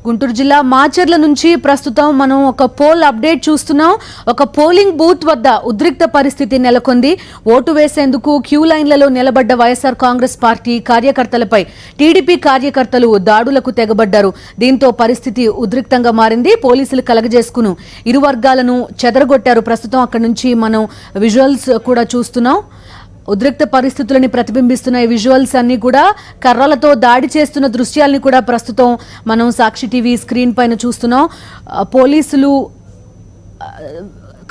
గుంటూరు జిల్లా మాచర్ల నుంచి ప్రస్తుతం మనం ఒక పోల్ అప్డేట్ చూస్తున్నాం. ఒక పోలింగ్ బూత్ వద్ద ఉద్రిక్త పరిస్థితి నెలకొంది. ఓటు వేసేందుకు క్యూ లైన్లలో నిలబడ్డ వైఎస్ఆర్ కాంగ్రెస్ పార్టీ కార్యకర్తలపై టీడీపీ కార్యకర్తలు దాడులకు తెగబడ్డారు. దీంతో పరిస్థితి ఉద్రిక్తంగా మారింది. పోలీసులు కలగజేసుకుని ఇరు వర్గాలను చెదరగొట్టారు. ప్రస్తుతం అక్కడి నుంచి మనం విజువల్స్ కూడా చూస్తున్నాం. ఉద్రిక్త పరిస్థితులని ప్రతిబింబిస్తున్న ఈ విజువల్స్ అన్ని కూడా కర్రలతో దాడి చేస్తున్న దృశ్యాలని కూడా ప్రస్తుతం మనం సాక్షి టీవీ స్క్రీన్ పైన చూస్తున్నాం. పోలీసులు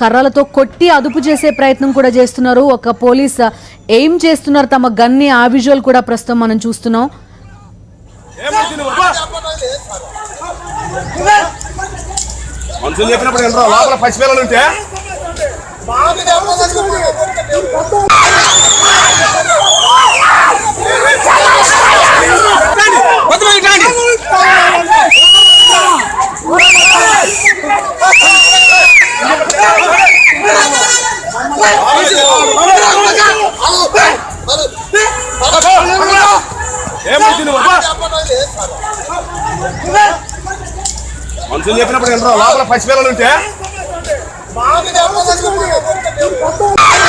కర్రలతో కొట్టి అదుపు చేసే ప్రయత్నం కూడా చేస్తున్నారు. ఒక పోలీస్ ఎయిమ్ చేస్తున్నారు తమ గన్ని. ఆ విజువల్ కూడా ప్రస్తుతం మనం చూస్తున్నాం. మనుషులు చెప్పినప్పుడు లోపల పసిపిల్లలు ఉంటే